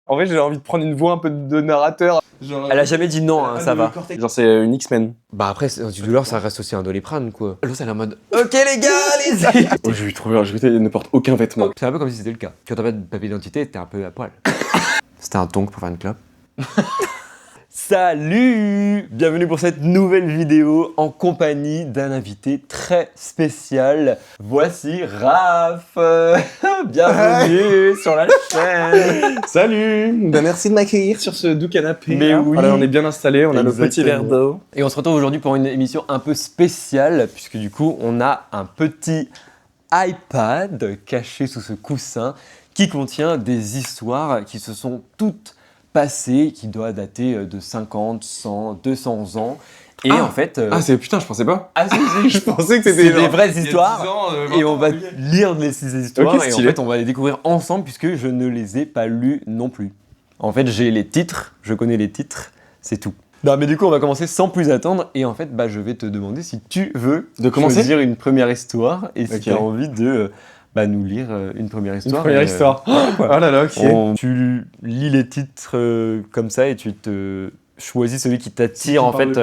En vrai, j'ai envie de prendre une voix un peu de narrateur. Genre, elle a jamais dit non, hein, ça va. Genre, c'est une X-Men. Bah après, antidouleur, ça reste aussi un Doliprane, quoi. L'autre, elle est en mode ok les gars, allez-y. Oh, j'ai eu trop peur, elle ne porte aucun vêtement. C'est un peu comme si c'était le cas. Quand t'as pas de papier d'identité, t'es un peu à poil. C'était un tonk pour faire une clope. Salut! Bienvenue pour cette nouvelle vidéo en compagnie d'un invité très spécial. Voici Raph! Bienvenue sur la chaîne! Salut! Ben, merci de m'accueillir sur ce doux canapé. Mais oui. Voilà, on est bien installé, on a nos petits verres d'eau. Et on se retrouve aujourd'hui pour une émission un peu spéciale, puisque du coup, on a un petit iPad caché sous ce coussin qui contient des histoires qui se sont toutes passées, qui doivent dater de 50, 100, 200 ans. Et en fait... Ah, c'est putain, je pensais pas. Ah, si. Je pensais que c'était des vraies histoires. 10 ans, Et on va lire ces histoires. Ok, et en stylé. fait, on va les découvrir ensemble puisque je ne les ai pas lues non plus. En fait, j'ai les titres, je connais les titres, c'est tout. Non, mais du coup, on va commencer sans plus attendre. Et en fait, je vais te demander si tu veux choisir une première histoire et si tu as envie de nous lire une première histoire. Une première histoire. Oh là là, ok. Tu lis les titres comme ça et tu te choisis celui qui t'attire en fait.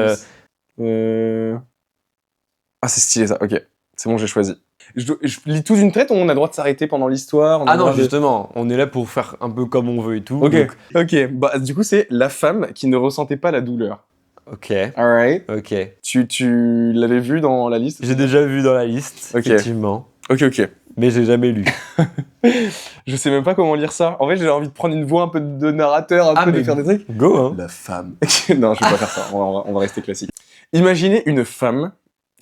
Ah, c'est stylé ça, ok. C'est bon, j'ai choisi. Je lis tout d'une traite ou on a le droit de s'arrêter pendant l'histoire? Ah non, justement, on est là pour faire un peu comme on veut et tout. Ok, donc... ok. Bah, du coup, c'est la femme qui ne ressentait pas la douleur. Ok. Alright. Ok. Tu l'avais vu dans la liste? J'ai déjà vu dans la liste, effectivement. Ok. Mais j'ai jamais lu. Je sais même pas comment lire ça. En vrai, j'ai envie de prendre une voix un peu de narrateur, de faire des trucs. Go, hein. La femme. Non, je vais pas faire ça. On va rester classique. Imaginez une femme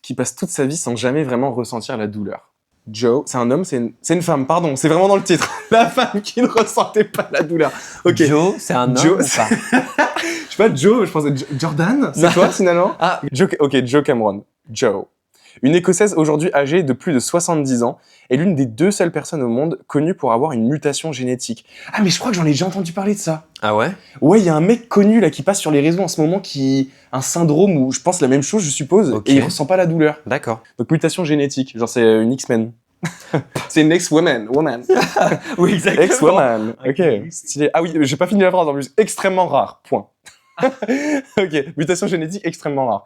qui passe toute sa vie sans jamais vraiment ressentir la douleur. Joe, c'est un homme, c'est une femme, pardon, c'est vraiment dans le titre. La femme qui ne ressentait pas la douleur. Ok. Joe, c'est un homme Joe, ou pas? Je sais pas, Joe, je pensais Jordan, c'est toi finalement? Ah. Joe Cameron. Joe. Une Écossaise aujourd'hui âgée de plus de 70 ans est l'une des 2 seules personnes au monde connues pour avoir une mutation génétique. Ah mais je crois que j'en ai déjà entendu parler de ça. Ah ouais? Ouais, il y a un mec connu là qui passe sur les réseaux en ce moment qui a un syndrome où je pense la même chose, je suppose, et il ressent pas la douleur. D'accord. Donc mutation génétique, genre c'est une X-Men. C'est une ex-woman. Oui, exactement. Ex-woman. Ok, stylé. Ah oui, j'ai pas fini la phrase en plus. Extrêmement rare, point. Ok, mutation génétique extrêmement rare.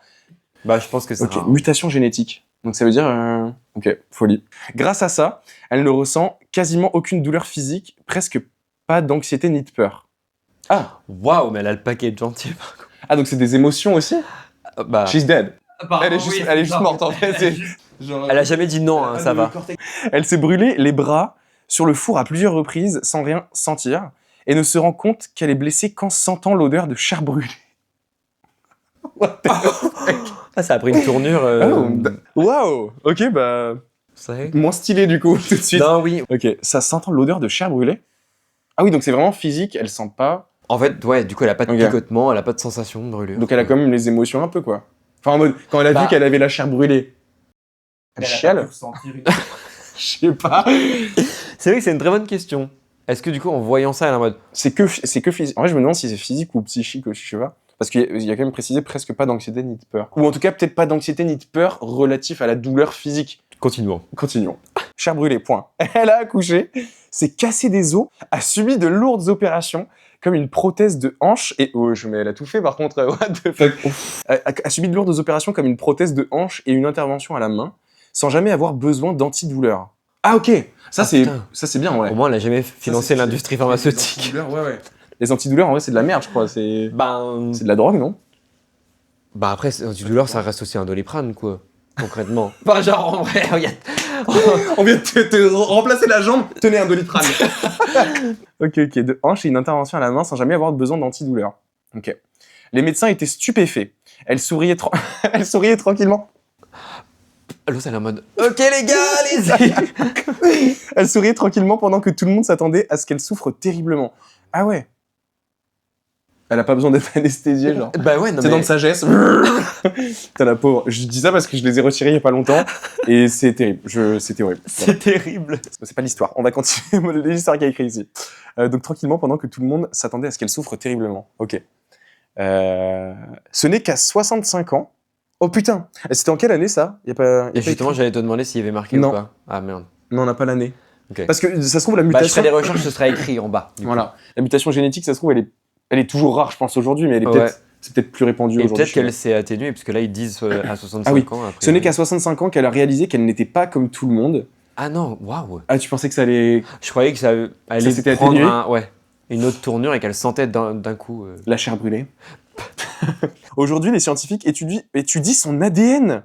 Je pense que c'est Ok, mutation génétique. Donc ça veut dire... Ok, folie. Grâce à ça, elle ne ressent quasiment aucune douleur physique, presque pas d'anxiété ni de peur. Ah. Waouh, mais elle a le paquet entier par contre. Ah, donc c'est des émotions aussi? She's dead. Elle est juste morte en fait. Elle a jamais dit non, hein, ça va. Elle s'est brûlée les bras sur le four à plusieurs reprises sans rien sentir et ne se rend compte qu'elle est blessée qu'en sentant l'odeur de chair brûlée. Ça a pris une tournure. Waouh. Ok, moins stylé du coup tout de suite. Non, oui. Ok, ça sentant l'odeur de chair brûlée. Ah oui, donc c'est vraiment physique, elle sent pas. En fait, ouais, du coup, elle a pas de picotement, elle a pas de sensation de brûlure. Donc elle a quand même les émotions un peu quoi. Enfin en mode, quand elle a vu qu'elle avait la chair brûlée. Elle chiale. Je sais pas. C'est vrai que c'est une très bonne question. Est-ce que du coup, en voyant ça, elle est en mode... C'est que physique. En vrai, je me demande si c'est physique ou psychique aussi, je sais pas. Parce qu'il y a quand même précisé presque pas d'anxiété ni de peur. Ou en tout cas, peut-être pas d'anxiété ni de peur relatif à la douleur physique. Continuons. Chair brûlée, point. Elle a accouché, s'est cassé des os, a subi de lourdes opérations, comme une prothèse de hanche et... Oh, mais elle a tout fait par contre, what the fuck. A subi de lourdes opérations comme une prothèse de hanche et une intervention à la main, sans jamais avoir besoin d'antidouleur. Ah ok, ça c'est bien, ouais. Au moins, elle a jamais financé l'industrie pharmaceutique. Ouais. Les antidouleurs, en vrai, c'est de la merde, je crois. C'est de la drogue, non? Après, antidouleur, ça reste aussi un Doliprane, quoi. Concrètement. Genre, en vrai, regarde. On vient de te remplacer la jambe, tenez un Doliprane. Ok, de hanche et une intervention à la main sans jamais avoir besoin d'antidouleur. Ok. Les médecins étaient stupéfaits. Elle souriait tranquillement. L'autre, elle est en mode ok les gars, allez-y. Elle souriait tranquillement pendant que tout le monde s'attendait à ce qu'elle souffre terriblement. Ah ouais. Elle a pas besoin d'être anesthésiée, genre. Ouais, non, c'est dans de sagesse. T'as la pauvre. Je dis ça parce que je les ai retirés il y a pas longtemps et c'est terrible. C'était horrible. C'est terrible. C'est pas l'histoire. On va continuer l'histoire qui est écrite ici. Donc tranquillement pendant que tout le monde s'attendait à ce qu'elle souffre terriblement. Ok. Ce n'est qu'à 65 ans. Oh putain. C'était en quelle année ça? Y a pas justement, j'allais te demander s'il y avait marqué ou pas. Ah merde. Non, on n'a pas l'année. Ok. Parce que ça se trouve, la Bah, je mutation... ferai des recherches, ce sera écrit en bas. du coup. Voilà. La mutation génétique, ça se trouve, elle est toujours rare, je pense, aujourd'hui, mais elle est Ouais. peut-être... C'est peut-être plus répandu Et aujourd'hui. peut-être je sais qu'elle s'est atténuée, parce que là, ils disent à 65 Ah oui. ans. pas. Après, Ce n'est qu'à 65 ans qu'elle a réalisé qu'elle n'était pas comme tout le monde. Ah non, waouh. Ah, tu pensais que ça allait... Je croyais que ça allait s'était prendre atténué une autre tournure et qu'elle sentait d'un coup. La chair brûlée. Aujourd'hui, les scientifiques étudient son ADN.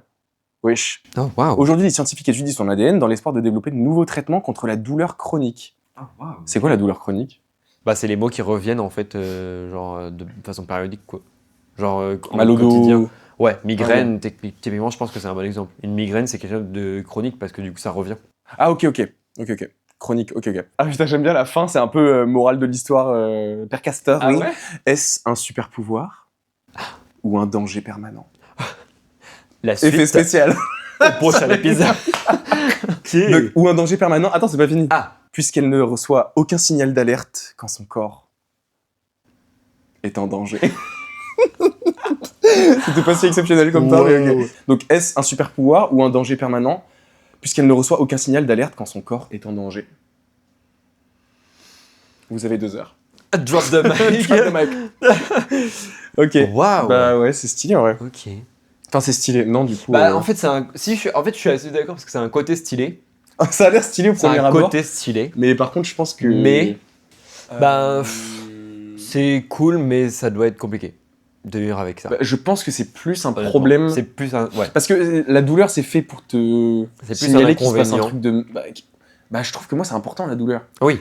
Wesh. Oh, waouh. Aujourd'hui, les scientifiques étudient son ADN dans l'espoir de développer de nouveaux traitements contre la douleur chronique. C'est quoi la douleur chronique? Bah, c'est les mots qui reviennent en fait, genre de façon périodique, quoi. Genre en Mal au quotidien. dos. Ouais, migraine, typiquement, je pense que c'est un bon exemple. Une migraine, c'est quelque chose de chronique parce que du coup, ça revient. Ah, ok. Chronique, ok. Ah putain, j'aime bien la fin, c'est un peu morale de l'histoire, Père Castor, oui. ouais. Est-ce un super pouvoir ou un danger permanent? La Effet suite spécial. au prochain épisode. Ok. Donc, ou un danger permanent. Attends, c'est pas fini. Ah, Puisqu'elle ne reçoit aucun signal d'alerte quand son corps est en danger. C'était pas si exceptionnel comme ça, mais ok. Donc, est-ce un super pouvoir ou un danger permanent puisqu'elle ne reçoit aucun signal d'alerte quand son corps est en danger? Vous avez 2 heures. drop the mic. Drop the mic. Ok. Waouh. Bah ouais, c'est stylé en vrai. Ok. Enfin, c'est stylé. Non, du coup. Bah, en fait, je suis assez d'accord parce que c'est un côté stylé. Ça a l'air stylé au C'est premier un abord. côté stylé. Mais par contre, je pense que. Mais, Euh, c'est cool, mais ça doit être compliqué de vivre avec ça. bah, je pense que c'est plus un Honnêtement. problème. C'est plus un. Ouais. Parce que la douleur, c'est fait pour te C'est plus signaler un qu'il se passe un inconvénient. truc de. Bah, je trouve que moi, c'est important la douleur. Oui.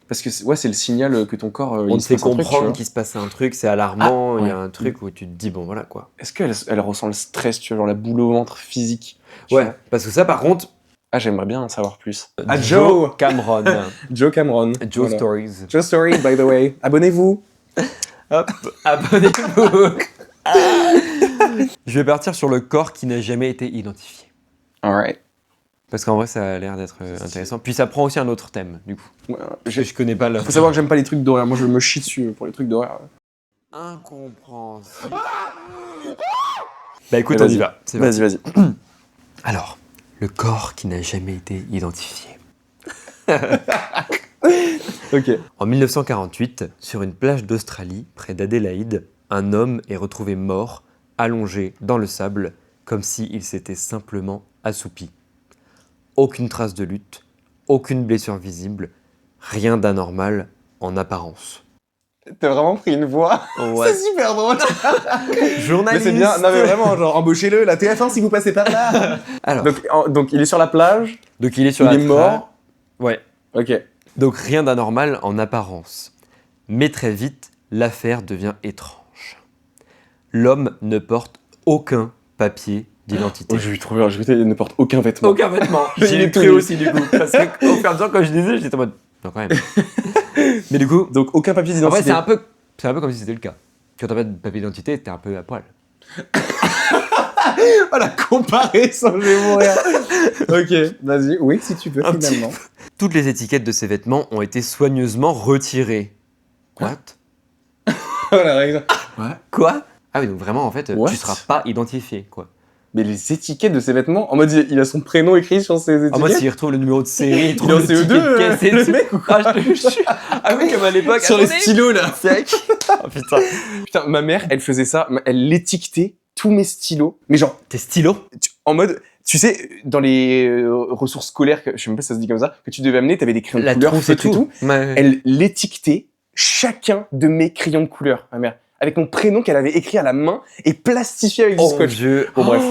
Parce que c'est le signal que ton corps. On il te se fait passe un truc, tu comprendre vois. qu'il se passe un truc, c'est alarmant, Ah, il y a ouais. un truc où tu te dis, bon voilà quoi. Est-ce qu'elle ressent le stress, tu vois, genre la boule au ventre physique? tu Ouais, vois parce que ça par contre. Ah, j'aimerais bien en savoir plus. Ah, Joe Cameron. Joe Cameron. Joe Voilà. Stories. Joe Story, by the way. Abonnez-vous. Hop, abonnez-vous. Je vais partir sur le corps qui n'a jamais été identifié. Alright. Parce qu'en vrai, ça a l'air d'être intéressant. Puis ça prend aussi un autre thème, du coup. Je connais pas le. Faut savoir que j'aime pas les trucs d'horreur. Moi, je me chie dessus pour les trucs d'horreur. Incompréhensible. Bah écoute, Mais on y va. C'est parti. Vas-y. Alors, le corps qui n'a jamais été identifié. Ok. En 1948, sur une plage d'Australie, près d'Adélaïde, un homme est retrouvé mort, allongé dans le sable, comme s'il s'était simplement assoupi. Aucune trace de lutte, aucune blessure visible, rien d'anormal en apparence. T'as vraiment pris une voix. Ouais. C'est super drôle. Mais Journaliste. c'est bien. Non, mais vraiment, genre, embauchez-le, la TF1 si vous passez par là. Alors, Donc, il est sur la plage. donc il est sur Il la est mort. Ouais. Ok. Donc rien d'anormal en apparence. Mais très vite, l'affaire devient étrange. L'homme ne porte aucun papier d'identité. Oh, j'ai eu trop peur. Je ne porte aucun vêtement. Aucun vêtement. Il J'ai est eu tout pris nu. aussi du coup. Parce que au fur et à mesure quand je disais, j'étais en mode. Non quand même. Mais du coup, Donc, aucun papier en vrai d'identité. c'est un peu comme si c'était le cas. Quand t'as pas de papier d'identité, t'es un peu à poil. Oh, la comparaison, je vais mourir. Ok, vas-y. Oui, si tu peux, Un petit finalement. Toutes les étiquettes de ces vêtements ont été soigneusement retirées. What? Oh, la règle. Quoi? Ah oui, donc vraiment en fait, What? tu seras pas identifié quoi. Mais les étiquettes de ses vêtements, en mode, il a son prénom écrit sur ses étiquettes. En mode, s'il retrouve le numéro de série, il Il est trouve en le ticket de CE2, caisse et le tout. mec, ou quoi? Ah, je te jure. Ah oui, comme à l'époque. Sur les Attendez. stylos, là. Sec. Oh putain. Putain, ma mère, elle faisait ça. Elle étiquetait tous mes stylos. Mais genre, Tes stylos? en mode, tu sais, dans les ressources scolaires, je sais même pas si ça se dit comme ça, que tu devais amener, t'avais des crayons de La couleur, trousse et feutres tout. Ouais. Elle l'étiquetait chacun de mes crayons de couleur, ma mère. Avec mon prénom qu'elle avait écrit à la main et plastifié avec du Oh scotch. Dieu. Bon, bref.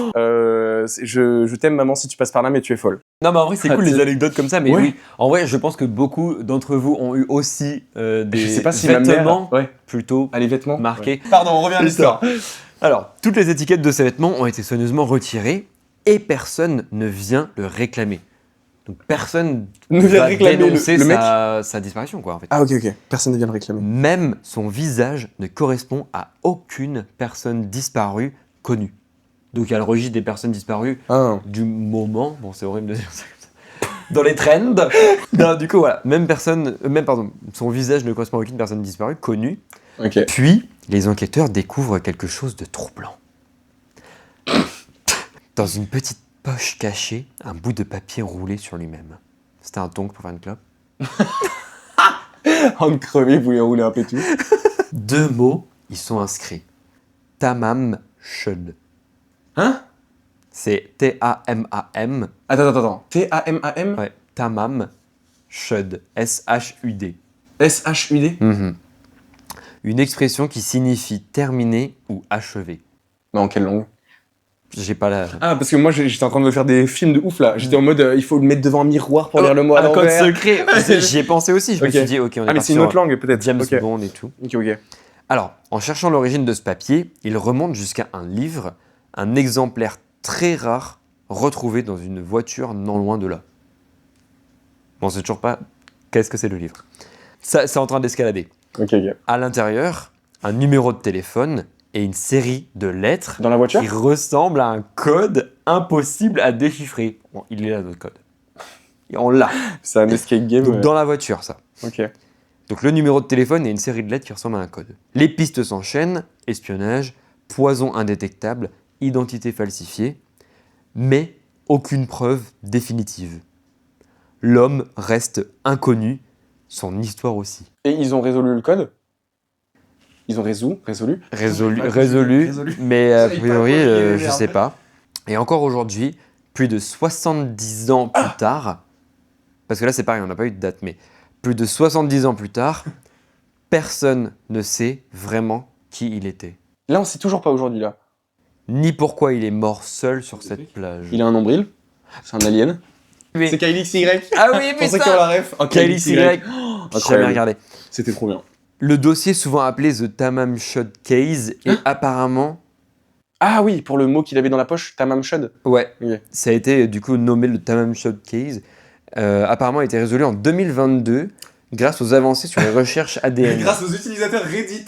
Je t'aime, maman, si tu passes par là, mais tu es folle. Non, mais en vrai, c'est cool Ah, les anecdotes comme ça. Mais ouais. oui, en vrai, je pense que beaucoup d'entre vous ont eu aussi des Je sais pas si vêtements ma mère. Ouais. plutôt Ah, les vêtements. marqués. Ouais. Pardon, on revient à l'histoire. Alors, toutes les étiquettes de ces vêtements ont été soigneusement retirées et personne ne vient le réclamer. Donc personne Ne vient va réclamer dénoncer le mec. sa disparition, quoi, en fait. Ah, ok. Personne ne vient le réclamer. Même son visage ne correspond à aucune personne disparue connue. Donc il y a le registre des personnes disparues Ah. du moment. Bon, c'est horrible de dire ça comme ça. Dans les trends. Non, du coup, voilà. Son visage ne correspond à aucune personne disparue connue. Ok. Puis, les enquêteurs découvrent quelque chose de troublant. Dans une petite poche cachée, un bout de papier roulé sur lui-même. C'était un tonk pour faire une clope. En crevé, vous voulez rouler un pétou. 2 mots, ils sont inscrits. Tamam Shud. Hein? C'est T-A-M-A-M. Attends. T-A-M-A-M? Ouais, Tamam Shud. S-H-U-D. S-H-U-D? Une expression qui signifie terminer ou achever. Mais en quelle langue? J'ai pas la... Ah, parce que moi, j'étais en train de me faire des films de ouf, là. J'étais en mode, il faut le mettre devant un miroir pour lire le mot à un code l'envers. secret. J'y ai pensé aussi. Je me suis dit, ok, on est Ah, mais parti c'est une autre sur langue, peut-être. James Ok. Bond et tout. Ok. Alors, en cherchant l'origine de ce papier, il remonte jusqu'à un livre, un exemplaire très rare retrouvé dans une voiture non loin de là. Bon, c'est toujours pas qu'est-ce que c'est le livre. Ça, c'est en train d'escalader. Ok. À l'intérieur, un numéro de téléphone et une série de lettres Dans la voiture? qui ressemblent à un code impossible à déchiffrer. Bon, il est là, notre code. Et on l'a. C'est un escape game. Donc, dans la voiture, ça. Ok. Donc le numéro de téléphone et une série de lettres qui ressemblent à un code. Les pistes s'enchaînent, espionnage, poison indétectable, identité falsifiée, mais aucune preuve définitive. L'homme reste inconnu, son histoire aussi. Et ils ont résolu le code? Ils ont résolu? Résolu, mais a priori, je sais pas. Et encore aujourd'hui, plus de 70 ans plus tard, parce que là c'est pareil, on n'a pas eu de date, mais plus de 70 ans plus tard, personne ne sait vraiment qui il était. Là, on sait toujours pas aujourd'hui, là. Ni pourquoi il est mort seul sur cette plage. Il a un nombril? C'est un alien? Mais- C'est Kyle XY? Ah oui, Pour ceux qui ont la ref. Oh, Kyle XY. J'ai jamais Incroyable. regardé. C'était trop bien. Le dossier, souvent appelé The Tamam Shud Case, est apparemment... Ah oui, pour le mot qu'il avait dans la poche, Tamam Shud. Ouais, Ok. ça a été du coup nommé le Tamam Shud Case. Apparemment, a été résolu en 2022 grâce aux avancées sur les recherches ADN. aux utilisateurs Reddit.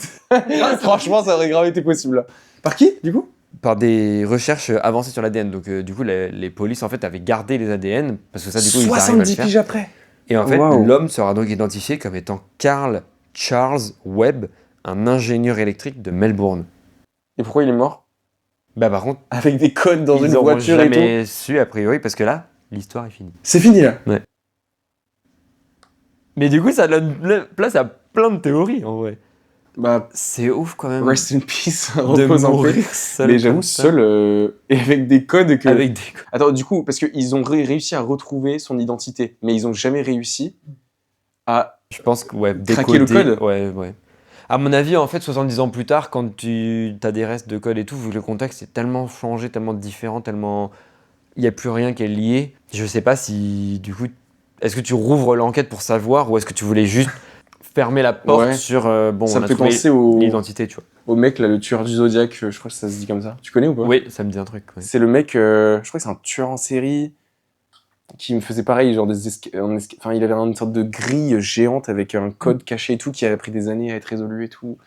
Franchement, ça aurait grave été possible. Par qui, du coup? Par des recherches avancées sur l'ADN. Donc du coup, les polices en fait avaient gardé les ADN parce que ça, du coup, ils arrivent à le 70 faire. piges après. Et en fait, Wow. l'homme sera donc identifié comme étant Carl Charles Webb, un ingénieur électrique de Melbourne. Et pourquoi il est mort? Bah par contre, Avec des codes dans ils une n'auront voiture et tout. jamais su a priori parce que là, l'histoire est finie. C'est fini, là. Mais du coup, ça donne place à plein de théories en vrai. Bah, C'est ouf quand même rest in peace. de Repose en paix. mourir seul. Mais j'avoue, comme ça. seul et avec des codes que. Avec des... Attends, du coup, parce qu'ils ont réussi à retrouver son identité, mais ils ont jamais réussi à. Je pense que ouais, Craquer le décoder- code. Ouais. À mon avis, en fait, 70 ans plus tard, quand tu as des restes de code et tout, vu que le contexte est tellement changé, tellement différent, tellement... Il n'y a plus rien qui est lié. Je sais pas si, du coup... Est-ce que tu rouvres l'enquête pour savoir ou est-ce que tu voulais juste fermer la porte Ouais. sur... bon, Ça on me a fait trouvé penser au l'identité, tu vois. mec, là, le tueur du Zodiac, je crois que ça se dit comme ça. Tu connais ou pas? Oui, ça me dit un truc. Ouais. C'est le mec, je crois que c'est un tueur en série qui me faisait pareil, genre enfin, il avait une sorte de grille géante avec un code caché et tout qui avait pris des années à être résolu et tout.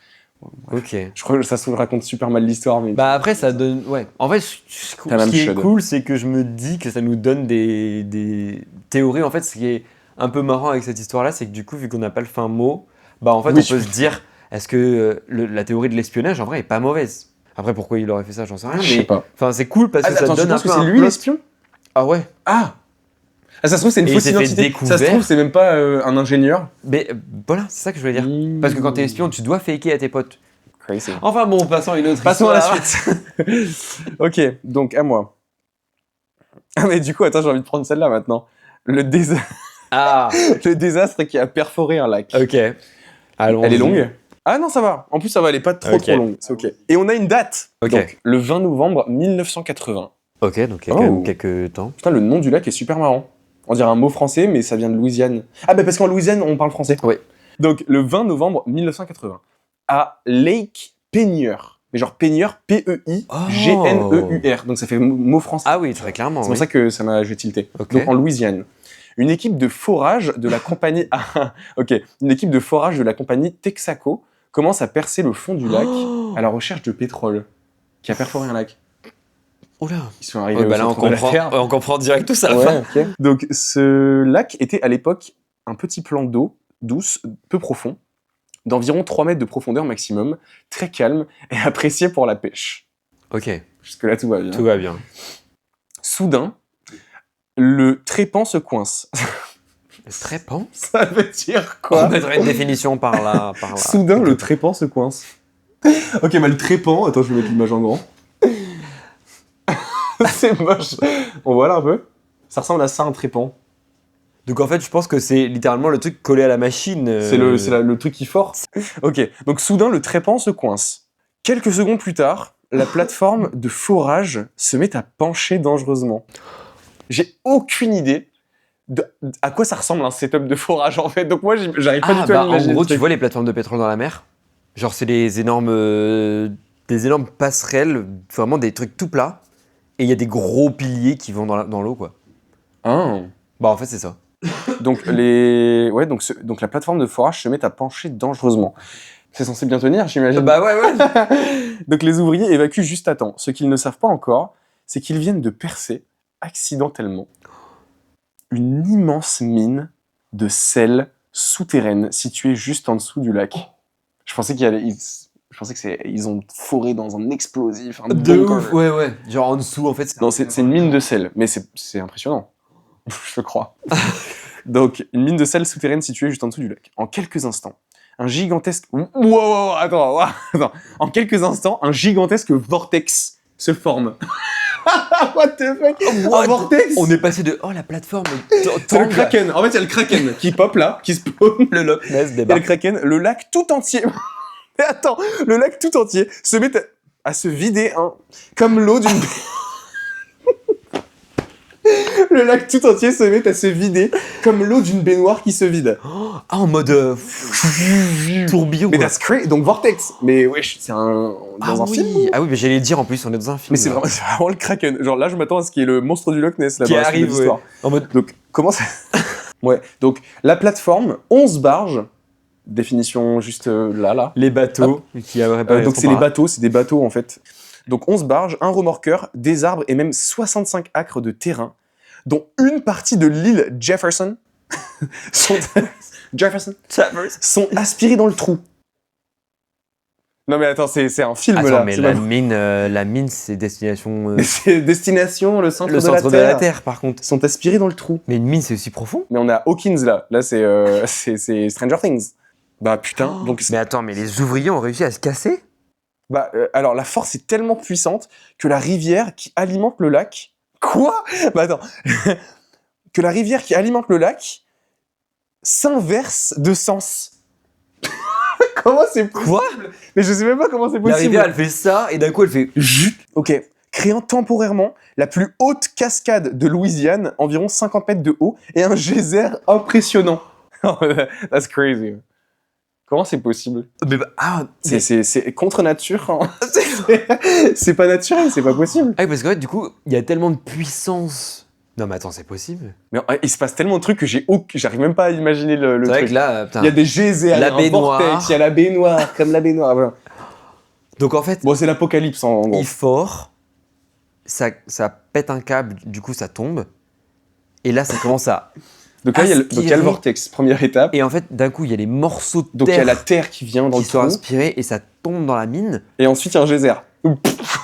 Ok. Je crois que ça se raconte super mal l'histoire, mais. Bah après, ça donne... Ouais. En fait, ce Tamam qui est Shud. cool, c'est que je me dis que ça nous donne des théories. En fait, ce qui est un peu marrant avec cette histoire-là, c'est que du coup, vu qu'on n'a pas le fin mot, bah en fait, Oui. on peut se dire, est-ce que la théorie de l'espionnage, en vrai, est pas mauvaise. Après, pourquoi il aurait fait ça, j'en sais rien. Je sais Mais pas. enfin, c'est cool parce que ça Attends, tu donne un penses peu que c'est un lui plot. l'espion? Ah ouais. Ah! Ah, ça se trouve, c'est une Et il fausse s'est fait identité. Ça se découvert. trouve, c'est même pas un ingénieur. Mais voilà, c'est ça que je voulais dire. Parce que quand t'es espion, tu dois faker à tes potes. Crazy. Enfin bon, passons à une autre Passons à la histoire. suite. Ok, donc à moi. Ah, mais du coup, attends, j'ai envie de prendre celle-là maintenant. Le Ah, le désastre qui a perforé un lac. ok. Allons. Elle est longue? Ah non, ça va. En plus, ça va, elle est pas trop Ok. trop longue. C'est ok. Et on a une date. Ok. Donc, le 20 novembre 1980. Ok, donc il y a Oh. quand même quelques temps. Putain, le nom du lac est super marrant. On dirait un mot français, mais ça vient de Louisiane. Ah, bah parce qu'en Louisiane, on parle français. Oui. Donc, le 20 novembre 1980, à Lake Peigneur. Mais genre Peigneur, P-E-I-G-N-E-U-R. Donc, ça fait mot français. Ah oui, très clairement. C'est pour oui. ça que ça m'a j'ai tilté. Ok. Donc, en Louisiane. Une équipe de forage de la compagnie... Ah, ok. Une équipe de forage de la compagnie Texaco commence à percer le fond du lac Oh. à la recherche de pétrole qui a perforé un lac. Oula. Ils sont arrivés Ouais, bah là, au on centre de la comprend, Terre. on comprend direct tout ça à la Ouais, fin. ok. Donc, ce lac était à l'époque un petit plan d'eau douce, peu profond, d'environ 3 mètres de profondeur maximum, très calme et apprécié pour la pêche. Ok, Jusque-là, tout va bien. tout va bien. Soudain, le trépan se coince. Le trépan. Ça veut dire On quoi? mettrait une définition par là. Soudain, le trépan se coince. Ok, bah le trépan... Attends, je vais mettre l'image en grand. C'est moche. On voit là un peu. Ça ressemble à ça, un trépan. Donc en fait, je pense que c'est littéralement le truc collé à la machine. C'est le truc qui force. Ok, donc soudain, le trépan se coince. Quelques secondes plus tard, la plateforme de forage se met à pencher dangereusement. J'ai aucune idée à quoi ça ressemble un setup de forage en fait. Donc moi, j'arrive pas du tout à En l'imaginer. gros, tu vois les plateformes de pétrole dans la mer. Genre, c'est des énormes passerelles, vraiment des trucs tout plats. Et il y a des gros piliers qui vont dans l'eau, quoi. Ah. Bah, en fait, c'est ça. Donc, donc la plateforme de forage se met à pencher dangereusement. C'est censé bien tenir, j'imagine. Bah, ouais. Donc les ouvriers évacuent juste à temps. Ce qu'ils ne savent pas encore, c'est qu'ils viennent de percer, accidentellement, une immense mine de sel souterraine située juste en dessous du lac. Je pensais qu'ils ont foré dans un explosif, un De bunker. ouf, ouais. Genre en dessous, en fait. Non, c'est une mine de sel, mais c'est impressionnant. Je crois. Donc, une mine de sel souterraine située juste en dessous du lac. En quelques instants, un gigantesque... Attends. En quelques instants, un gigantesque vortex se forme. What the fuck? Un vortex? On est passé de la plateforme. C'est le Kraken. En fait, il y a le Kraken qui pop là, qui spawn. Le Loch Ness Il y a le débarque. Kraken, le lac tout entier. Mais attends, le lac tout entier se met à se vider, comme l'eau d'une... Le lac tout entier se met à se vider comme l'eau d'une baignoire qui se vide. Ah, en mode tourbillon. Mais quoi. that's crazy. Donc Vortex. Mais wesh, c'est dans un film. Ah oui, mais j'allais le dire en plus, on est dans un film. Mais c'est vraiment le Kraken. Genre là, je m'attends à ce qu'il y ait le monstre du Loch Ness là Qui dans la suite de arrive, l'histoire. En mode. Donc comment ça... Ouais. Donc la plateforme, 11 barges. Définition juste là. Les bateaux qui auraient pas Donc c'est les bateaux, c'est des bateaux en fait. Donc 11 barges, un remorqueur, des arbres et même 65 acres de terrain, dont une partie de l'île Jefferson sont aspirés dans le trou. Non mais attends, c'est un film Attends, là. mais c'est la mine, c'est destination. Mais c'est destination, le centre, le centre de la Terre, par contre. Ils sont aspirés dans le trou. Mais une mine, c'est aussi profond. Mais on a Hawkins là. Là c'est Stranger Things. Bah putain. Donc Mais attends, mais les ouvriers ont réussi à se casser. alors la force est tellement puissante que la rivière qui alimente le lac. Quoi? Bah attends. Que la rivière qui alimente le lac s'inverse de sens. Comment c'est possible? Quoi? Mais je sais même pas comment c'est La possible. rivière, elle fait ça, et d'un coup, elle fait. Ok. Créant temporairement la plus haute cascade de Louisiane, environ 50 mètres de haut, et un geyser impressionnant. That's crazy. Comment c'est possible? Mais C'est contre nature. Hein. C'est pas naturel, c'est pas possible. Ah, parce qu'en fait, du coup, il y a tellement de puissance. Non, mais attends, c'est possible. Mais il se passe tellement de trucs que j'arrive même pas à imaginer le C'est vrai truc. que là, putain. Il y a des geysers, La il y a un baignoire. vortex, il y a la baignoire, comme la baignoire. Voilà. Donc en fait, Bon, c'est l'apocalypse en gros. il fort, ça pète un câble, du coup, ça tombe. Et là, ça commence à. Donc là, il y a le aspirer. vortex, première étape. Et en fait, d'un coup, il y a les morceaux de Donc il y a terre la terre qui vient dans qui le sont trou. inspirés et ça tombe dans la mine. Et ensuite, il y a un geyser.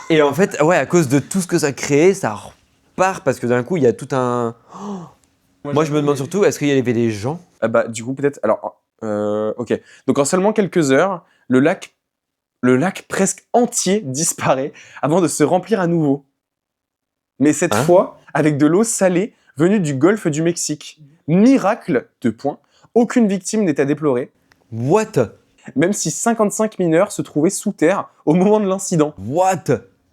Et en fait, ouais, à cause de tout ce que ça crée, ça repart parce que d'un coup, il y a tout un. Moi, je me demande surtout, est-ce qu'il y avait des gens? Ah bah, du coup, peut-être. Alors, ok. Donc en seulement quelques heures, le lac presque entier disparaît avant de se remplir à nouveau. Mais cette Hein? fois, avec de l'eau salée venue du golfe du Mexique. Miracle, 2 points. Aucune victime n'est à déplorer, What? même si 55 mineurs se trouvaient sous terre au moment de l'incident. What?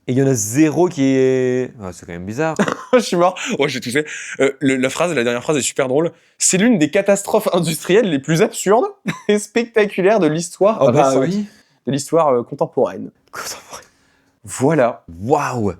Et il y en a zéro qui est. Ah, c'est quand même bizarre. Je suis mort. Ouais, j'ai tout fait. La dernière phrase est super drôle. C'est l'une des catastrophes industrielles les plus absurdes et spectaculaires de l'histoire Oh bah récente, oui. de l'histoire contemporaine. Voilà. Waouh!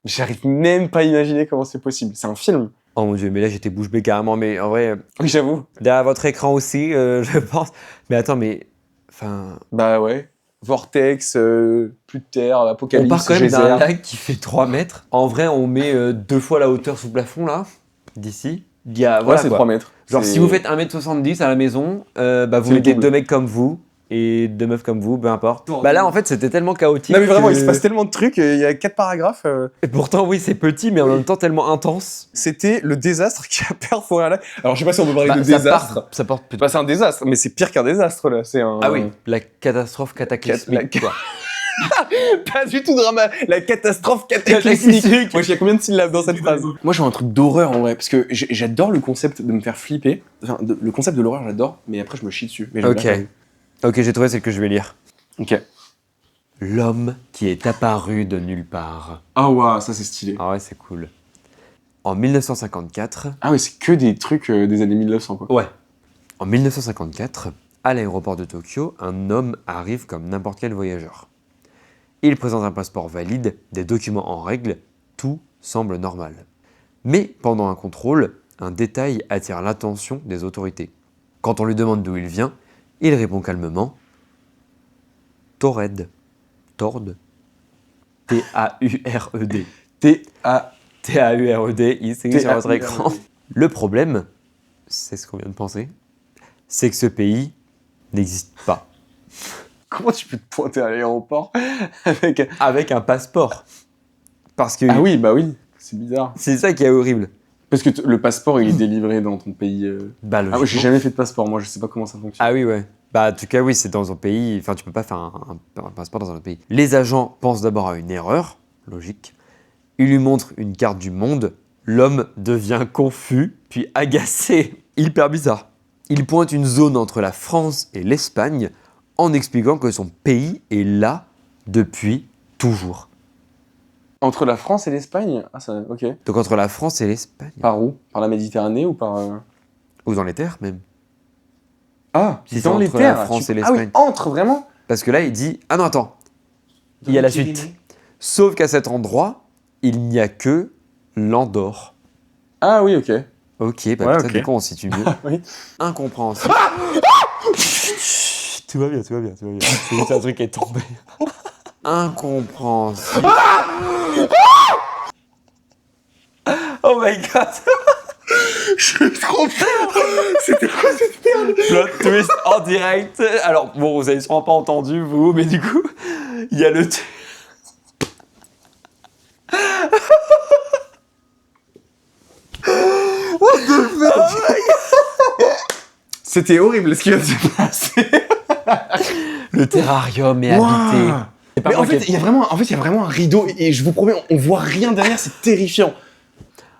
J'arrive même pas à imaginer comment c'est possible. C'est un film. Oh mon dieu, mais là j'étais bouche bée carrément, mais en vrai, Oui, j'avoue. derrière votre écran aussi, je pense. Mais attends, mais. Enfin. Bah ouais. Vortex, plus de terre, On apocalypse, part quand même geyser. d'un lac qui fait 3 mètres. En vrai, on met 2 fois la hauteur sous plafond là, d'ici. Il y a, Ouais, voilà, c'est quoi. 3 mètres. Genre, C'est- si vous faites 1m70 à la maison, vous C'est le mettez double. 2 mecs comme vous, et deux meufs comme vous, peu importe. Bah là, en fait, c'était tellement chaotique. Non mais vraiment, que- il se passe tellement de trucs, il y a 4 paragraphes. Et pourtant, oui, c'est petit, mais en même temps tellement intense. C'était le désastre qui a perforé un lac. Alors je sais pas si on peut parler de ça désastre. ça porte plutôt. Bah, c'est un désastre, mais c'est pire qu'un désastre là. C'est un. Ah oui, la catastrophe cataclysmique. La- quoi. Pas du tout drama. La catastrophe cataclysmique. Cataclysmique. Moi, il y a combien de syllabes dans cette phrase? Moi, je veux un truc d'horreur en vrai, parce que j'adore le concept de me faire flipper. Enfin, le concept de l'horreur, j'adore, mais après, je me chie dessus. Mais j'aime Ok. bien. Ok, j'ai trouvé celle que je vais lire. Ok. L'homme qui est apparu de nulle part. Ah waouh, ça c'est stylé. Ah ouais, c'est cool. En 1954. Ah ouais, c'est que des trucs des années 1900 quoi. Ouais. En 1954, à l'aéroport de Tokyo, un homme arrive comme n'importe quel voyageur. Il présente un passeport valide, des documents en règle, tout semble normal. Mais pendant un contrôle, un détail attire l'attention des autorités. Quand on lui demande d'où il vient, il répond calmement Taured. Tord. T-A-U-R-E-D. T-A. T-A-U-R-E-D, il s'écrit sur votre écran. Le problème, c'est ce qu'on vient de penser, c'est que ce pays n'existe pas. Comment tu peux te pointer à l'aéroport avec. Avec un passeport. Parce que Ah oui, bah oui, c'est bizarre. c'est ça qui est horrible. Parce que le passeport, il est délivré dans ton pays. Bah, Ah ouais, j'ai logiquement. jamais fait de passeport, moi, je sais pas comment ça fonctionne. Ah oui, ouais. Bah, en tout cas, oui, c'est dans un pays. Enfin, tu peux pas faire un passeport dans un autre pays. Les agents pensent d'abord à une erreur, logique. Ils lui montrent une carte du monde. L'homme devient confus, puis agacé. Hyper bizarre. Il pointe une zone entre la France et l'Espagne en expliquant que son pays est là depuis toujours. Entre la France et l'Espagne? Ah, ça, ok. Donc entre la France et l'Espagne. Par où? Par la Méditerranée ou par. Ou dans les terres même. Ah, Si dans c'est les entre terres. la France et Ah oui, l'Espagne. entre vraiment? Parce que là, il dit ah non, attends. Il y a la suite. Sauf qu'à cet endroit, il n'y a que l'Andorre. Ah oui, ok. Ok, bah Ouais, peut-être ok. du coup on se situe mieux. Oui. Incompréhensible. Tout va bien, tout va bien, tout va bien. C'est juste un truc qui est tombé. Incompréhensible. Oh my god. Je suis trop peur. C'était quoi cette merde? Plot twist en direct. Alors bon, vous avez sûrement pas entendu vous, mais du coup, il y a le... C'était horrible ce qui vient de se passer. Le terrarium est habité. C'est pas Mais moi en fait, il y a vraiment un rideau et je vous promets, on voit rien derrière, c'est terrifiant.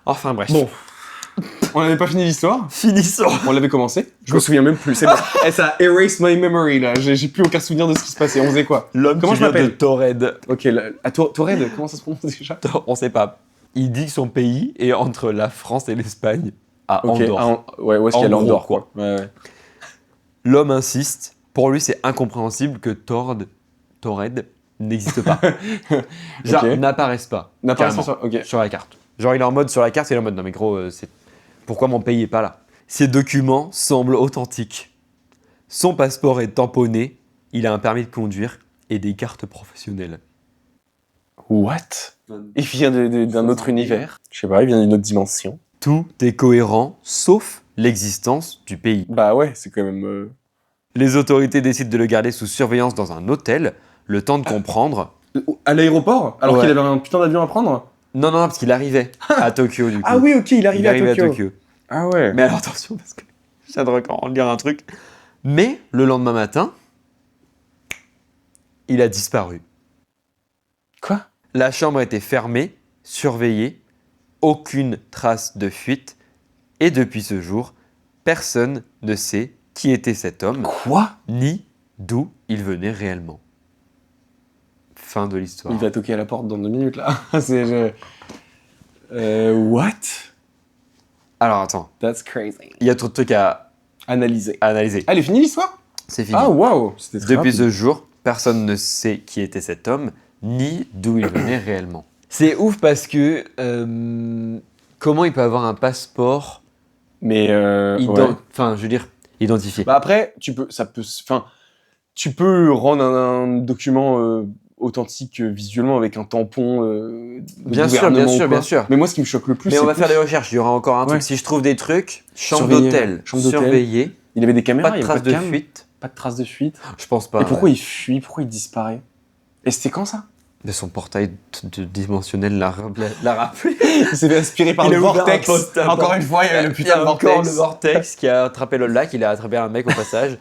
Enfin bref. Bon, on n'avait pas fini l'histoire. Finissons. On l'avait commencé. Je me souviens même plus. C'est bon. Eh, ça a erased my memory là. J'ai plus aucun souvenir de ce qui se passait. On faisait quoi? L'homme Comment qui je vient de m'appelle? Taured. Ok, à Taured, comment ça se prononce déjà? On sait pas. Il dit que son pays est entre la France et l'Espagne, à Ok, Andorre. ouais, où est-ce qu'il y a En gros, l'Andorre quoi. quoi. Ouais, ouais. L'homme insiste. Pour lui, c'est incompréhensible que Taured n'existe pas. Genre, Ok. n'apparaisse pas. N'apparaît carrément, pas sur. Ok. sur la carte. Genre, il est en mode sur la carte, il est en mode non mais gros, c'est pourquoi mon pays est pas là? Ces documents semblent authentiques. Son passeport est tamponné, il a un permis de conduire et des cartes professionnelles. What? Il vient d'un autre univers. Je sais pas, il vient d'une autre dimension. Tout est cohérent, sauf l'existence du pays. Bah ouais, c'est quand même. Les autorités décident de le garder sous surveillance dans un hôtel, le temps de comprendre. À l'aéroport? Alors Ouais. qu'il avait un putain d'avion à prendre? Non, parce qu'il arrivait à Tokyo, du coup. Ah oui, ok, il il arrivait arrivait à Tokyo. Ah ouais. Mais alors attention, parce que je viens de lire un truc. Mais le lendemain matin, il a disparu. Quoi? La chambre était fermée, surveillée, aucune trace de fuite. Et depuis ce jour, personne ne sait qui était cet homme, Quoi? ni d'où il venait réellement. Fin de l'histoire. Il va toquer à la porte dans 2 minutes là. C'est. What? Alors attends, That's crazy. il y a trop de trucs à Analyser. analyser. Ah, elle est finie l'histoire? C'est fini. Ah waouh! C'était très Depuis rapide. ce jour, personne ne sait qui était cet homme, ni d'où il venait réellement. C'est ouf parce que comment il peut avoir un passeport Mais ouais. enfin, je veux dire, identifié. Bah après, tu peux rendre un document authentique visuellement avec un tampon de bien sûr, gouvernement bien ou sûr, quoi. bien sûr. Mais moi, ce qui me choque le plus, Mais c'est on va plus- faire des recherches. Il y aura encore un truc. Ouais. Si je trouve des trucs, chambre Surveiller, d'hôtel, chambre d'hôtel. surveillée, Il avait des caméras, pas de il y avait traces de cam. fuite, Pas de traces de fuite. Je pense pas. Et pourquoi ouais. il fuit? Pourquoi il disparaît? Et c'était quand ça? Mais son portail dimensionnel l'a rappelé. Il s'est fait inspirer par Il le a ouvert un vortex. post-it. Encore une fois, il y a le Il y putain a de encore vortex. le vortex qui a attrapé le lac, il a attrapé un mec au passage.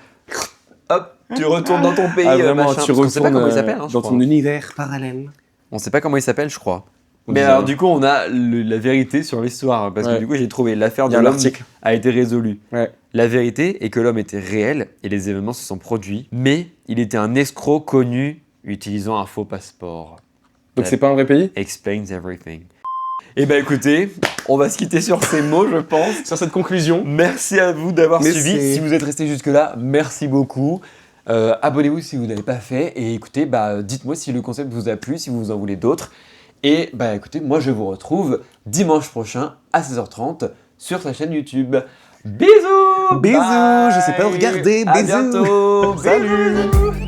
Hop, tu retournes dans ton pays, Ah, vraiment, machin. tu Parce qu'on sait pas retournes comment il s'appelle, hein, je dans crois. ton univers parallèle. On sait pas comment il s'appelle, je crois. Mais Bizarre. alors, du coup, on a la vérité sur l'histoire. Parce que Ouais. du coup, j'ai trouvé l'affaire Il y de a un l'homme article. a été résolue. Ouais. La vérité est que l'homme était réel et les événements se sont produits, mais il était un escroc connu utilisant un faux passeport. Donc c'est pas un vrai pays? Explains everything. Eh ben écoutez, on va se quitter sur ces mots, je pense. Sur cette conclusion. Merci à vous d'avoir Mais suivi. c'est- Si vous êtes resté jusque-là, merci beaucoup. Abonnez-vous si vous n'avez pas fait. Et écoutez, dites-moi si le concept vous a plu, si vous en voulez d'autres. Et écoutez, moi je vous retrouve dimanche prochain à 16h30 sur sa chaîne YouTube. Bisous. Bisous, Bye. je sais pas où regarder, À bisous. bientôt. Salut. Bisous.